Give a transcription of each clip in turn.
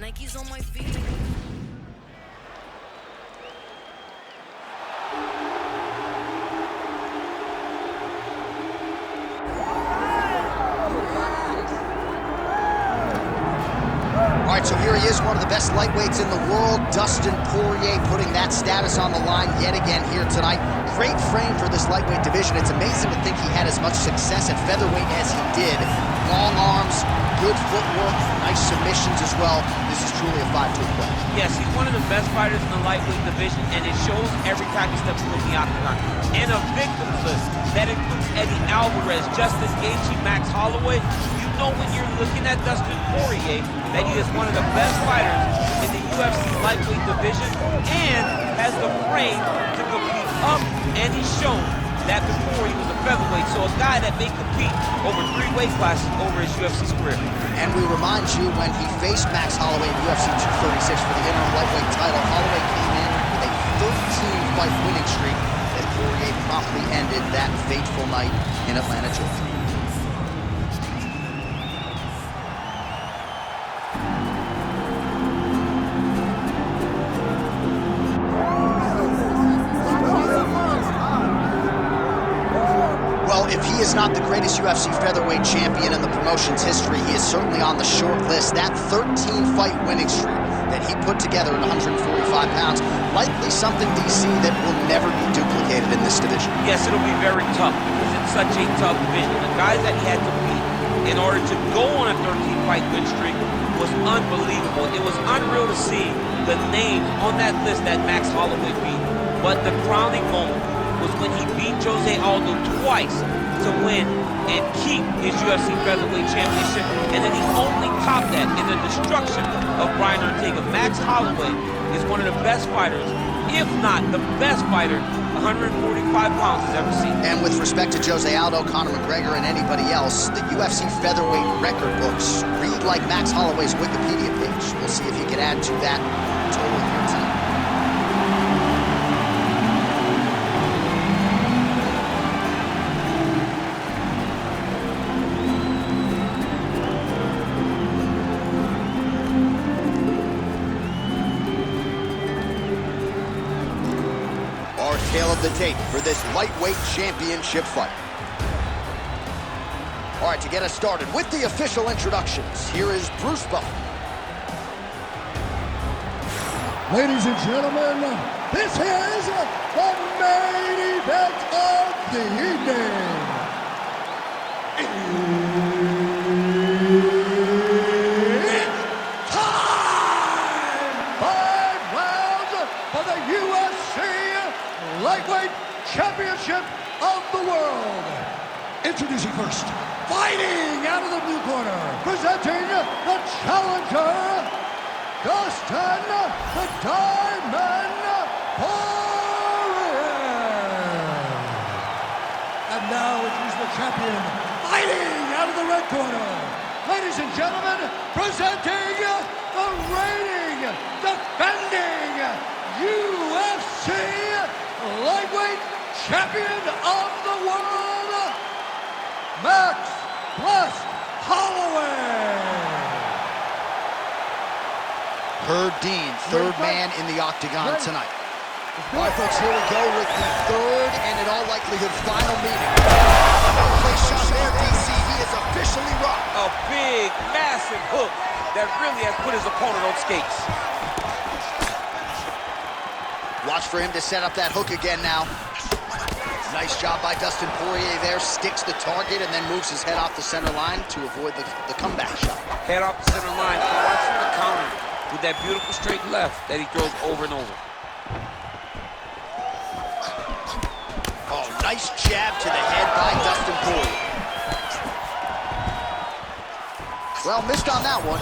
Nike's on my feet. All right, so here he is, one of the best lightweights in the world, Dustin Porier, putting that status on the line yet again here tonight. Great frame for this lightweight division. It's amazing to think he had as much success at featherweight as he did. Long arms, good footwork, nice submissions as well. This is truly a five-tool play. Yes, he's one of the best fighters in the lightweight division, and it shows every time he steps foot in the octagon. And a victims list that includes Eddie Alvarez, Justin Gaethje, Max Holloway. You know when you're looking at Dustin Porier that he is one of the best fighters in the UFC lightweight division and has the frame to compete up, and he's shown that before he was a featherweight, so a guy that may compete over 3 weight classes over his UFC career. And we remind you, when he faced Max Holloway in UFC 236 for the interim lightweight title, Holloway came in with a 13-fight winning streak that Porier promptly ended that fateful night in Atlanta, Georgia. If he is not the greatest UFC featherweight champion in the promotion's history, he is certainly on the short list. That 13-fight winning streak that he put together at 145 pounds, likely something, DC, that will never be duplicated in this division. Yes, it'll be very tough because it's such a tough division. The guys that he had to beat in order to go on a 13-fight win streak was unbelievable. It was unreal to see the names on that list that Max Holloway beat. But the crowning moment was when he beat Jose Aldo twice to win and keep his UFC featherweight championship, and then he only topped that in the destruction of Brian Ortega. Max Holloway is one of the best fighters, if not the best fighter 145 pounds has ever seen. And with respect to Jose Aldo, Conor McGregor, and anybody else, the UFC featherweight record books read like Max Holloway's Wikipedia page. We'll see if he can add to that total here tonight. Tale of the tape for this lightweight championship fight. All right, to get us started with the official introductions, here is Bruce Buffer. Ladies and gentlemen, this is the main event of the evening. It's time! 5 rounds for the UFC Lightweight Championship of the world. Introducing first, fighting out of the blue corner, presenting the challenger, Dustin the Diamond Porier. And now introducing the champion, fighting out of the red corner. Ladies and gentlemen, presenting the reigning, defending UFC Lightweight Champion of the World, Max Holloway. Herb Dean, third man in the octagon tonight. All right, folks, here we go with the third and in all likelihood final meeting. Place shot there, DC. He is officially rocked. A big, massive hook that really has put his opponent on skates. Watch for him to set up that hook again now. Nice job by Dustin Porier there. Sticks the target and then moves his head off the center line to avoid the comeback shot. Head off the center line. Watch for the counter with that beautiful straight left that he throws over and over. Oh, nice jab to the head by Dustin Porier. Well, missed on that one.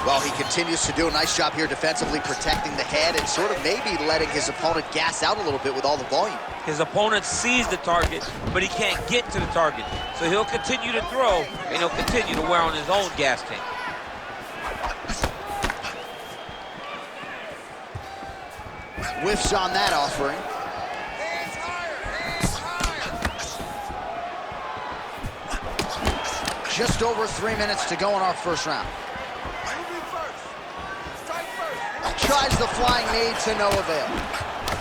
Well, he continues to do a nice job here defensively, protecting the head and sort of maybe letting his opponent gas out a little bit with all the volume. His opponent sees the target, but he can't get to the target. So he'll continue to throw, and he'll continue to wear on his own gas tank. Whiffs on that offering. Just over 3 minutes to go in our first round. Tries the flying knee to no avail.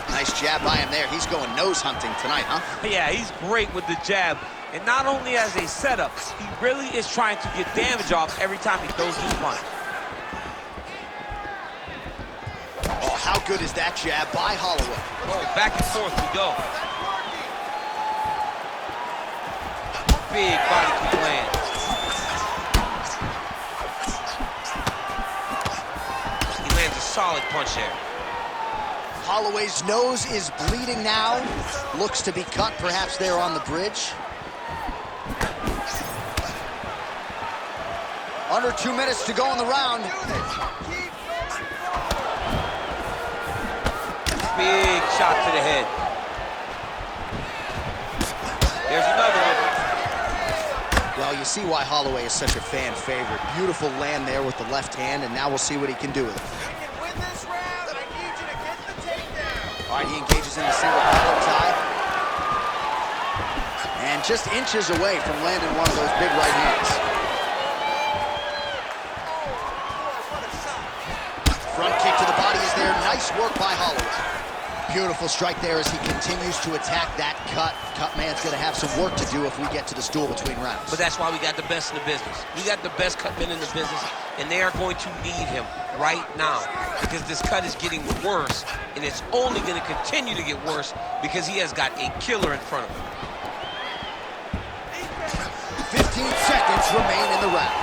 Nice jab by him there. He's going nose hunting tonight, huh? Yeah, he's great with the jab. And not only as a setup, he really is trying to get damage off every time he throws his punch. Oh, how good is that jab by Holloway? Oh, back and forth we go. Big body kick land. He lands a solid punch there. Holloway's nose is bleeding now. Looks to be cut, perhaps there on the bridge. Under 2 minutes to go in the round. Big shot to the head. There's another one. Well, you see why Holloway is such a fan favorite. Beautiful land there with the left hand, and now we'll see what he can do with it. All right, he engages in the single collar tie. And just inches away from landing one of those big right hands. Front kick to the body is there. Nice work by Holloway. Beautiful strike there as he continues to attack that cut. Cut man's going to have some work to do if we get to the stool between rounds. But that's why we got the best in the business. We got the best cut men in the business, and they are going to need him right now because this cut is getting worse, and it's only going to continue to get worse because he has got a killer in front of him. 15 seconds remain in the round.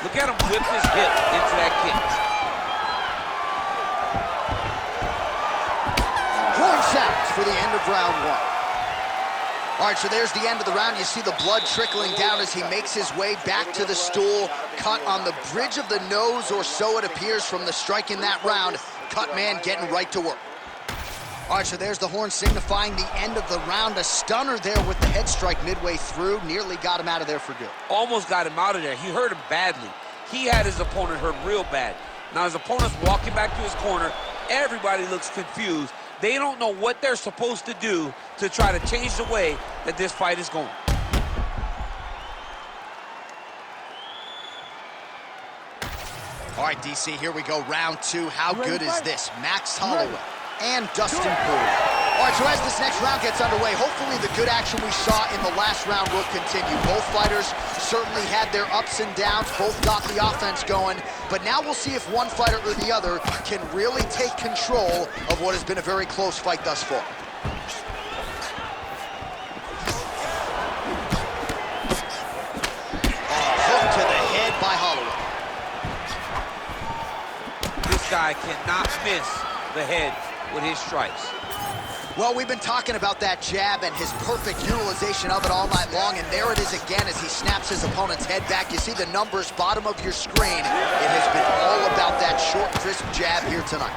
Look at him whip his hip into that kick. Sounds for the end of round one. All right, so there's the end of the round. You see the blood trickling down as he makes his way back to the stool. Cut on the bridge of the nose, or so it appears from the strike in that round. Cut man getting right to work. All right, so there's the horn signifying the end of the round. A stunner there with the head strike midway through. Nearly got him out of there for good. Almost got him out of there. He hurt him badly. He had his opponent hurt real bad. Now his opponent's walking back to his corner. Everybody looks confused. They don't know what they're supposed to do to try to change the way that this fight is going. All right, DC, here we go. Round two. How good is this? Max Holloway and Dustin Porier. All right, so as this next round gets underway, hopefully the good action we saw in the last round will continue. Both fighters certainly had their ups and downs. Both got the offense going. But now we'll see if one fighter or the other can really take control of what has been a very close fight thus far. Hook to the head by Holloway. This guy cannot miss the head with his strikes. Well, we've been talking about that jab and his perfect utilization of it all night long, and there it is again as he snaps his opponent's head back. You see the numbers bottom of your screen. It has been all about that short, crisp jab here tonight.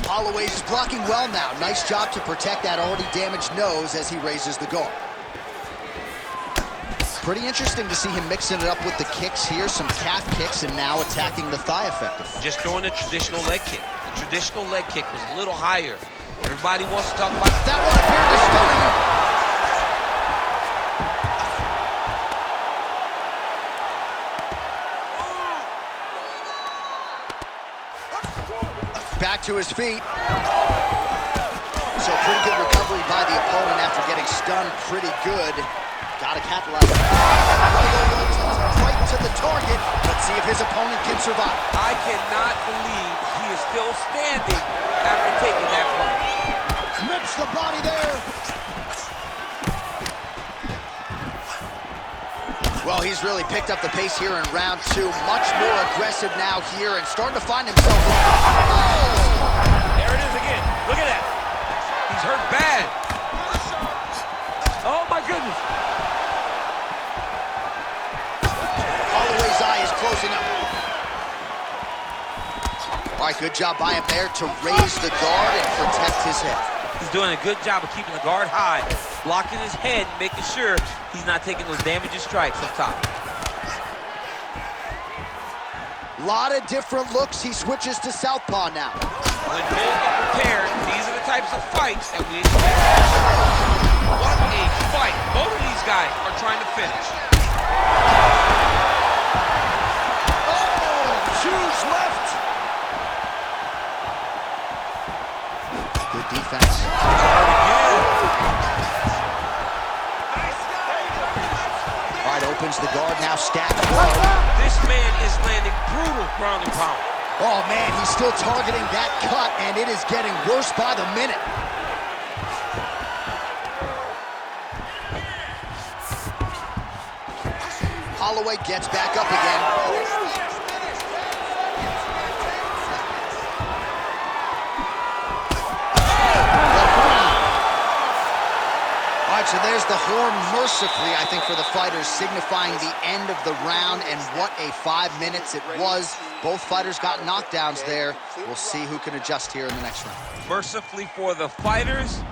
Holloway's blocking well now. Nice job to protect that already damaged nose as he raises the guard. Pretty interesting to see him mixing it up with the kicks here, some calf kicks, and now attacking the thigh effectively. Just throwing the traditional leg kick. The traditional leg kick was a little higher. Everybody wants to talk about that one appeared to stun him. Back to his feet. So pretty good recovery by the opponent after getting stunned pretty good. Gotta capitalize. Right to the target. Let's see if his opponent can survive. I cannot believe he is still standing after taking that punch. Rips the body there. Well, he's really picked up the pace here in round two. Much more aggressive now here and starting to find himself. There it is again. Look at that. He's hurt bad. Oh, my goodness. Holloway's eye is closing up. All right, good job by him there to raise the guard and protect his head. He's doing a good job of keeping the guard high, blocking his head, making sure he's not taking those damaging strikes up top. A lot of different looks. He switches to southpaw now. When both get prepared, these are the types of fights that we expect. What a fight. Both of these guys are trying to finish. moves left. Good defense. All right, opens the guard, now stacked low. This man is landing brutal ground and pound. Oh, man, he's still targeting that cut, and it is getting worse by the minute. Holloway gets back up again. All right, so there's the horn mercifully, I think, for the fighters, signifying the end of the round, and what a 5 minutes it was. Both fighters got knockdowns there. We'll see who can adjust here in the next round. Mercifully for the fighters,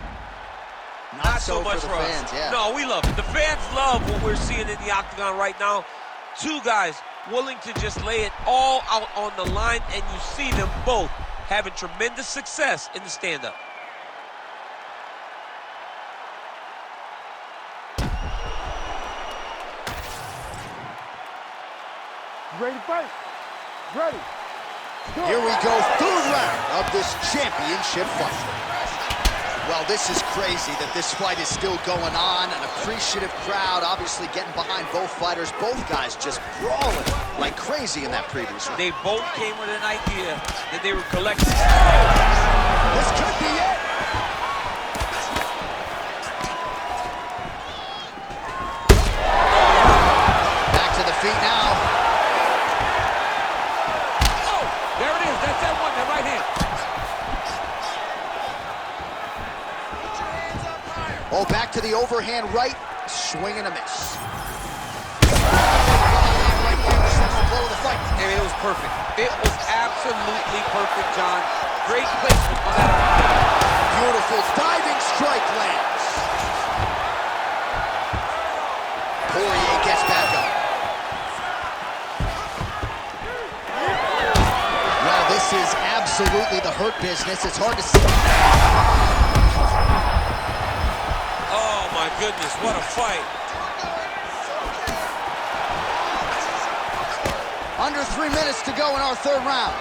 Not so much for the fans, yeah. No, we love it. The fans love what we're seeing in the octagon right now. Two guys willing to just lay it all out on the line, and you see them both having tremendous success in the stand-up. Ready to fight? Ready. Go. Here we go, third round of this championship fight. Well, this is crazy that this fight is still going on. An appreciative crowd, obviously getting behind both fighters. Both guys just brawling like crazy in that previous round. They both came with an idea that they were collecting. This could be it. Back to the feet now. Oh, there it is. That's that one, the right hand. Oh, back to the overhand right. Swing and a miss. Blow of the fight. And it was perfect. It was absolutely perfect, John. Great placement on that. Beautiful diving strike lands. Porier gets back up. Well, this is absolutely the hurt business. It's hard to see. Oh, my goodness, what a fight. Under 3 minutes to go in our third round.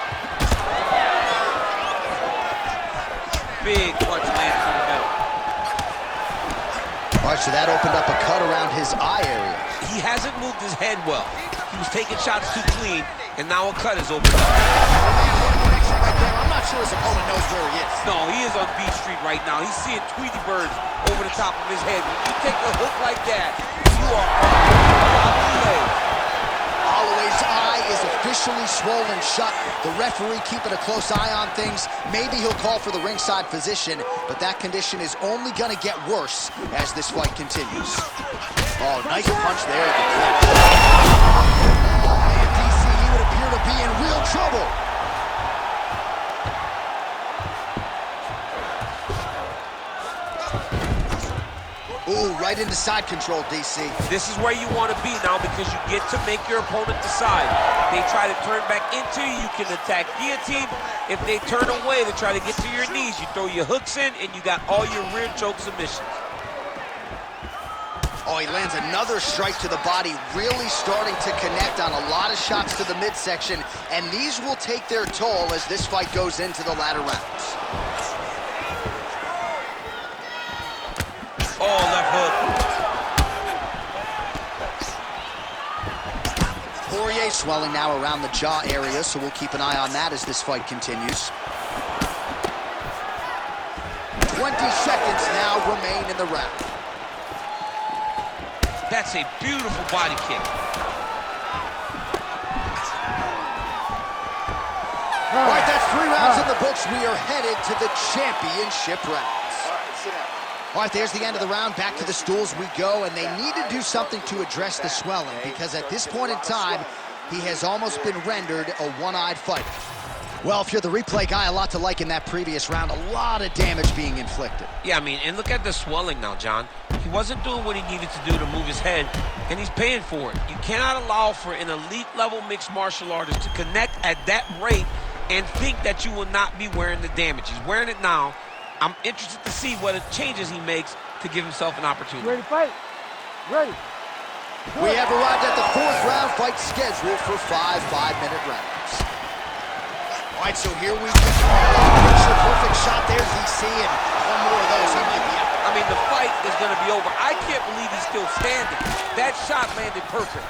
Big punch lands in the middle. All right, so that opened up a cut around his eye area. He hasn't moved his head well. He was taking shots too clean, and now a cut is opened up. I'm not sure his opponent knows where he is. No, he is on B Street right now. He's seeing Tweety birds over the top of his head. When you take a hook like that, you are Holloway's eye is officially swollen shut. The referee keeping a close eye on things. Maybe he'll call for the ringside physician, but that condition is only going to get worse as this fight continues. Oh, nice punch there at the clinch. Oh, man, DC, he would appear to be in real trouble. Ooh, right into side control, DC. This is where you want to be now, because you get to make your opponent decide. They try to turn back into you, you can attack guillotine. If they turn away to try to get to your knees, you throw your hooks in, and you got all your rear choke submissions. Oh, he lands another strike to the body, really starting to connect on a lot of shots to the midsection, and these will take their toll as this fight goes into the latter rounds. Oh, left hook. Porier swelling now around the jaw area, so we'll keep an eye on that as this fight continues. 20 seconds now remain in the round. That's a beautiful body kick. All right, that's 3 rounds in the books. We are headed to the championship rounds. All right, there's the end of the round. Back to the stools we go, and they need to do something to address the swelling, because at this point in time, he has almost been rendered a one-eyed fighter. Well, if you're the replay guy, a lot to like in that previous round. A lot of damage being inflicted. Yeah, I mean, and look at the swelling now, John. He wasn't doing what he needed to do to move his head, and he's paying for it. You cannot allow for an elite-level mixed martial artist to connect at that rate and think that you will not be wearing the damage. He's wearing it now. I'm interested to see what changes he makes to give himself an opportunity. Ready to fight? Ready. We have arrived at the 4th round, fight scheduled for 5 5-minute rounds. All right, so here we go. Picture perfect shot there, DC, and one more of those, he might be out. I mean, the fight is going to be over. I can't believe he's still standing. That shot landed perfect.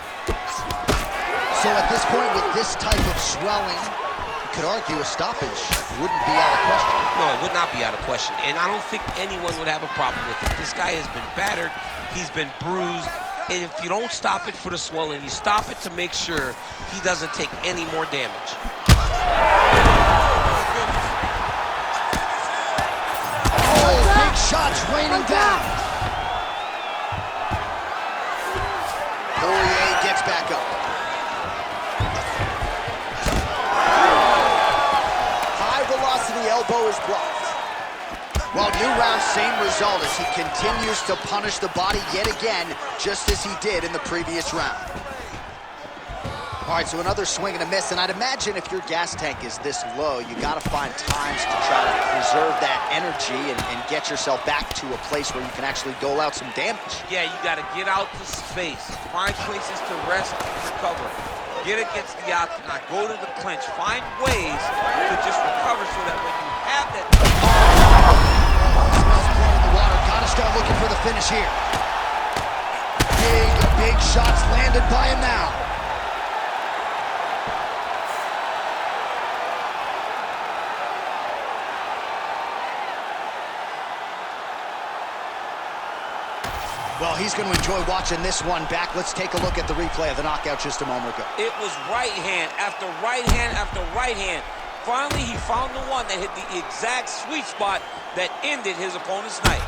So at this point, with this type of swelling, you could argue a stoppage wouldn't be out of question. No, it would not be out of question, and I don't think anyone would have a problem with it. This guy has been battered, he's been bruised, and if you don't stop it for the swelling, you stop it to make sure he doesn't take any more damage. Oh, big shots raining down. Porier gets back up. High velocity elbow is blocked. Well, new round, same result as he continues to punish the body yet again, just as he did in the previous round. All right, so another swing and a miss, and I'd imagine if your gas tank is this low, you gotta find times to try to preserve that energy and get yourself back to a place where you can actually dole out some damage. Yeah, you gotta get out to space, find places to rest and recover. Get against the octagon, go to the clinch, find ways to just recover so that when you have that... Smells blood in the water, gotta start looking for the finish here. Big shots landed by him now. Well, he's going to enjoy watching this one back. Let's take a look at the replay of the knockout just a moment ago. It was right hand after right hand after right hand. Finally, he found the one that hit the exact sweet spot that ended his opponent's night.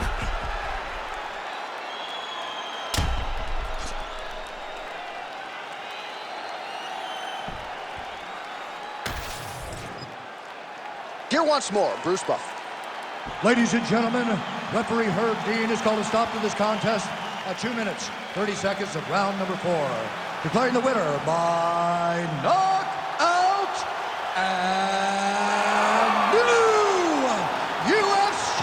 Here once more, Bruce Buff. Ladies and gentlemen, referee Herb Dean has called a stop to this contest at 2 minutes, 30 seconds of round number 4. Declaring the winner by knockout and new UFC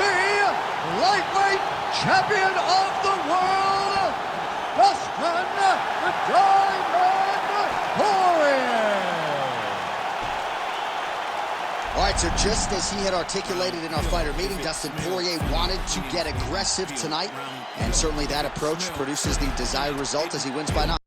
lightweight champion of the world, Dustin the Diamond Porier. All right, so just as he had articulated in our fighter meeting, Dustin Porier wanted to get aggressive tonight, and certainly that approach produces the desired result as he wins by knockout.